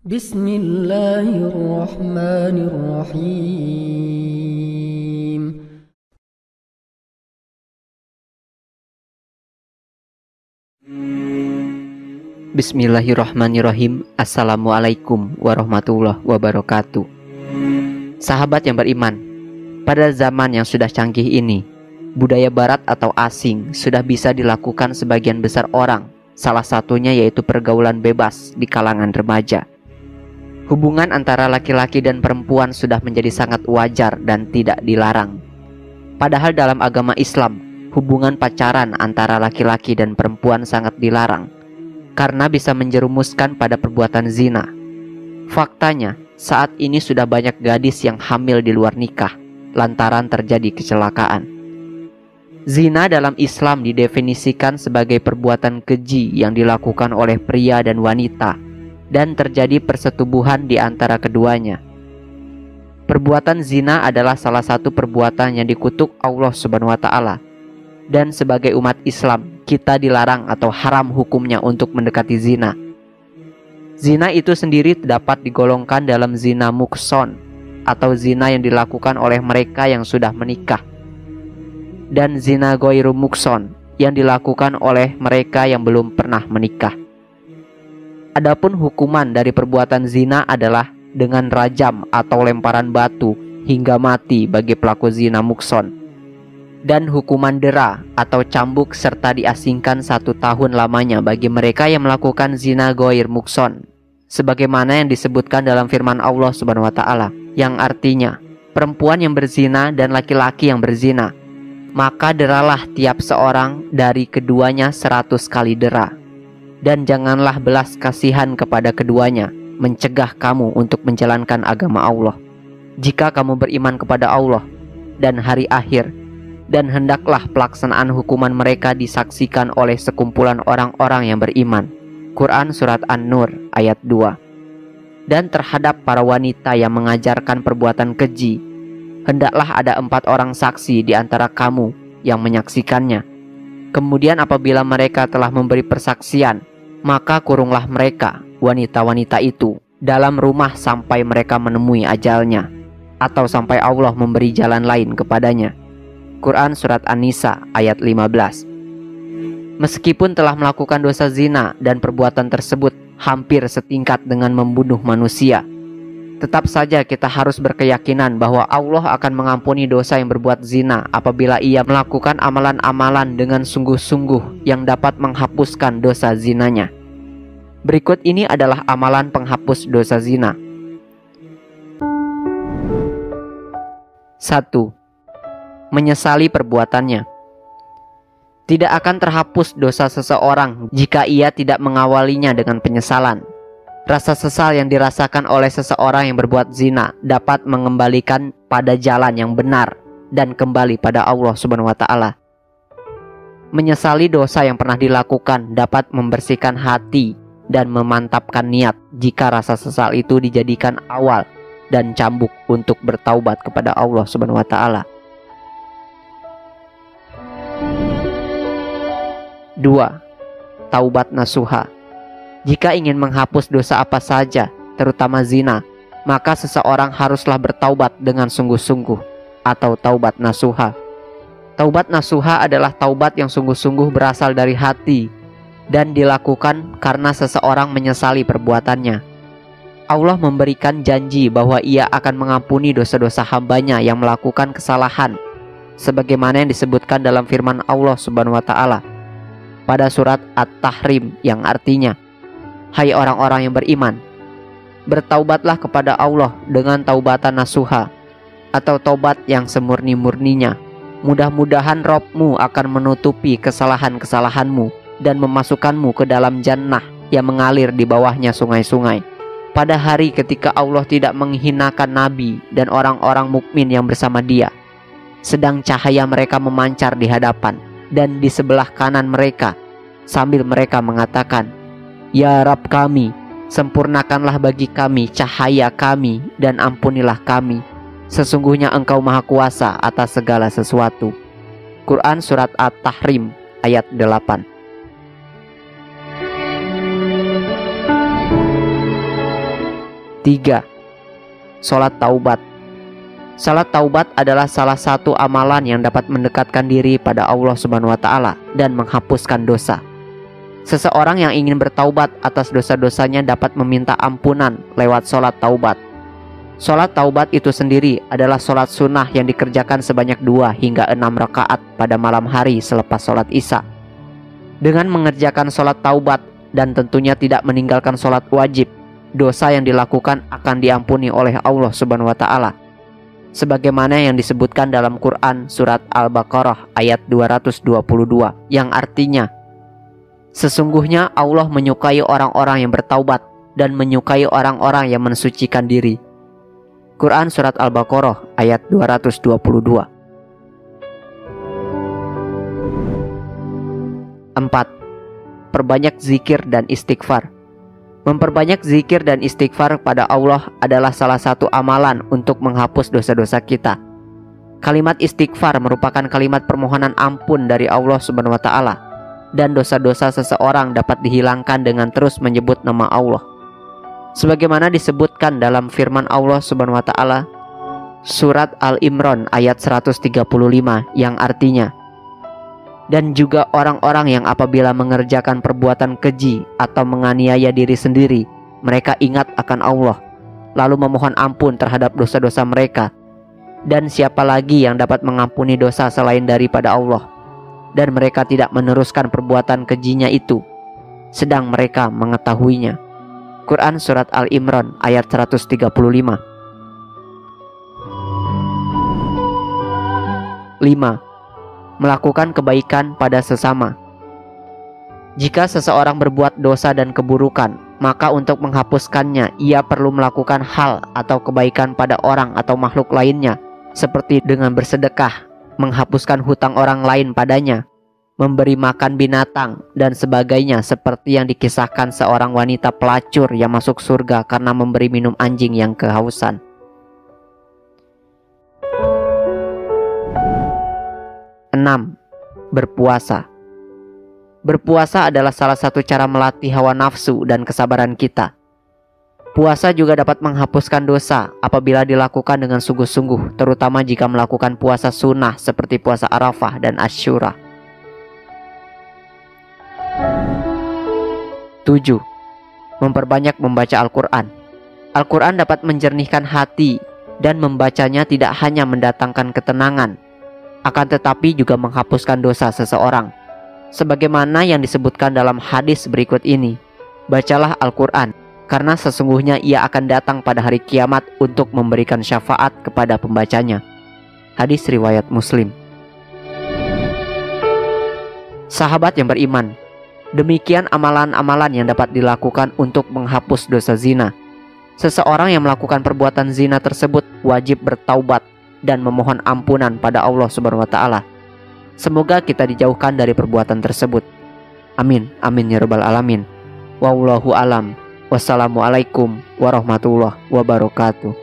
Bismillahirrahmanirrahim. Bismillahirrahmanirrahim. Assalamualaikum warahmatullahi wabarakatuh. Sahabat yang beriman, pada zaman yang sudah canggih ini, budaya barat atau asing sudah bisa dilakukan sebagian besar orang. Salah satunya yaitu pergaulan bebas di kalangan remaja. Hubungan antara laki-laki dan perempuan sudah menjadi sangat wajar dan tidak dilarang. Padahal dalam agama Islam, hubungan pacaran antara laki-laki dan perempuan sangat dilarang karena bisa menjerumuskan pada perbuatan zina. Faktanya, saat ini sudah banyak gadis yang hamil di luar nikah lantaran terjadi kecelakaan. Zina dalam Islam didefinisikan sebagai perbuatan keji yang dilakukan oleh pria dan wanita dan terjadi persetubuhan di antara keduanya. Perbuatan zina adalah salah satu perbuatan yang dikutuk Allah Subhanahu wa Ta'ala, dan sebagai umat Islam kita dilarang atau haram hukumnya untuk mendekati zina. Zina itu sendiri dapat digolongkan dalam zina mukson atau zina yang dilakukan oleh mereka yang sudah menikah, dan zina ghairu mukson yang dilakukan oleh mereka yang belum pernah menikah. Adapun hukuman dari perbuatan zina adalah dengan rajam atau lemparan batu hingga mati bagi pelaku zina mukson, dan hukuman dera atau cambuk serta diasingkan 1 tahun lamanya bagi mereka yang melakukan zina ghair mukson, sebagaimana yang disebutkan dalam firman Allah Subhanahu wa Ta'ala, yang artinya perempuan yang berzina dan laki-laki yang berzina, maka deralah tiap seorang dari keduanya 100 kali dera, dan janganlah belas kasihan kepada keduanya, mencegah kamu untuk menjalankan agama Allah, jika kamu beriman kepada Allah dan hari akhir, dan hendaklah pelaksanaan hukuman mereka disaksikan oleh sekumpulan orang-orang yang beriman. Quran Surat An-Nur ayat 2. Dan terhadap para wanita yang mengajarkan perbuatan keji, hendaklah ada 4 orang saksi di antara kamu yang menyaksikannya. Kemudian apabila mereka telah memberi persaksian, maka kurunglah mereka, wanita-wanita itu, dalam rumah sampai mereka menemui ajalnya, atau sampai Allah memberi jalan lain kepadanya. Quran Surat An-Nisa ayat 15. Meskipun telah melakukan dosa zina dan perbuatan tersebut hampir setingkat dengan membunuh manusia, tetap saja kita harus berkeyakinan bahwa Allah akan mengampuni dosa yang berbuat zina apabila ia melakukan amalan-amalan dengan sungguh-sungguh yang dapat menghapuskan dosa zinanya. Berikut ini adalah amalan penghapus dosa zina. 1. Menyesali perbuatannya. Tidak akan terhapus dosa seseorang jika ia tidak mengawalinya dengan penyesalan. Rasa sesal yang dirasakan oleh seseorang yang berbuat zina dapat mengembalikan pada jalan yang benar dan kembali pada Allah Subhanahu wa Ta'ala. Menyesali dosa yang pernah dilakukan dapat membersihkan hati dan memantapkan niat jika rasa sesal itu dijadikan awal dan cambuk untuk bertaubat kepada Allah Subhanahu wa Ta'ala. 2. Taubat nasuha. Jika ingin menghapus dosa apa saja, terutama zina, maka seseorang haruslah bertaubat dengan sungguh-sungguh atau taubat nasuha. Taubat nasuha adalah taubat yang sungguh-sungguh berasal dari hati dan dilakukan karena seseorang menyesali perbuatannya. Allah memberikan janji bahwa ia akan mengampuni dosa-dosa hambanya yang melakukan kesalahan, sebagaimana yang disebutkan dalam firman Allah Subhanahu wa Ta'ala pada surat At-Tahrim, yang artinya, hai orang-orang yang beriman, bertaubatlah kepada Allah dengan taubatan nasuha atau taubat yang semurni-murninya. Mudah-mudahan Rabb-mu akan menutupi kesalahan-kesalahanmu dan memasukkanmu ke dalam jannah yang mengalir di bawahnya sungai-sungai, pada hari ketika Allah tidak menghinakan Nabi dan orang-orang mukmin yang bersama dia, sedang cahaya mereka memancar di hadapan dan di sebelah kanan mereka, sambil mereka mengatakan, Ya Rabb kami, sempurnakanlah bagi kami cahaya kami dan ampunilah kami, sesungguhnya Engkau Maha Kuasa atas segala sesuatu. Quran Surat At-Tahrim ayat 8. 3. Salat taubat. Salat taubat adalah salah satu amalan yang dapat mendekatkan diri pada Allah Subhanahu wa taala dan menghapuskan dosa. Seseorang yang ingin bertaubat atas dosa-dosanya dapat meminta ampunan lewat salat taubat. Salat taubat itu sendiri adalah salat sunnah yang dikerjakan sebanyak 2 hingga 6 rakaat pada malam hari selepas salat Isya. Dengan mengerjakan salat taubat dan tentunya tidak meninggalkan salat wajib, dosa yang dilakukan akan diampuni oleh Allah Subhanahu wa taala. Sebagaimana yang disebutkan dalam Quran surat Al-Baqarah ayat 222 yang artinya, sesungguhnya Allah menyukai orang-orang yang bertaubat dan menyukai orang-orang yang mensucikan diri. Quran surat Al-Baqarah ayat 222. 4. Perbanyak zikir dan istighfar. Memperbanyak zikir dan istighfar pada Allah adalah salah satu amalan untuk menghapus dosa-dosa kita. Kalimat istighfar merupakan kalimat permohonan ampun dari Allah Subhanahu wa taala, dan dosa-dosa seseorang dapat dihilangkan dengan terus menyebut nama Allah. Sebagaimana disebutkan dalam firman Allah Subhanahu wa taala surat Al-Imran ayat 135 yang artinya, dan juga orang-orang yang apabila mengerjakan perbuatan keji atau menganiaya diri sendiri, mereka ingat akan Allah, lalu memohon ampun terhadap dosa-dosa mereka. Dan siapa lagi yang dapat mengampuni dosa selain daripada Allah? Dan mereka tidak meneruskan perbuatan kejinya itu, sedang mereka mengetahuinya. Quran surat Al-Imran ayat 135. 5. Melakukan kebaikan pada sesama. Jika seseorang berbuat dosa dan keburukan, maka untuk menghapuskannya ia perlu melakukan hal atau kebaikan pada orang atau makhluk lainnya, seperti dengan bersedekah, menghapuskan hutang orang lain padanya, memberi makan binatang, dan sebagainya, seperti yang dikisahkan seorang wanita pelacur yang masuk surga karena memberi minum anjing yang kehausan. 6. Berpuasa. Berpuasa adalah salah satu cara melatih hawa nafsu dan kesabaran kita. Puasa juga dapat menghapuskan dosa apabila dilakukan dengan sungguh-sungguh, terutama jika melakukan puasa sunnah seperti puasa Arafah dan Asyura. 7. Memperbanyak membaca Al-Quran. Al-Quran dapat menjernihkan hati, dan membacanya tidak hanya mendatangkan ketenangan, akan tetapi juga menghapuskan dosa seseorang. Sebagaimana yang disebutkan dalam hadis berikut ini, bacalah Al-Quran, karena sesungguhnya ia akan datang pada hari kiamat untuk memberikan syafaat kepada pembacanya. Hadis riwayat Muslim. Sahabat yang beriman, demikian amalan-amalan yang dapat dilakukan untuk menghapus dosa zina. Seseorang yang melakukan perbuatan zina tersebut wajib bertaubat dan memohon ampunan pada Allah Subhanahu wa taala. Semoga kita dijauhkan dari perbuatan tersebut. Amin, amin ya rabbal alamin. Wallahu alam. Wassalamualaikum warahmatullahi wabarakatuh.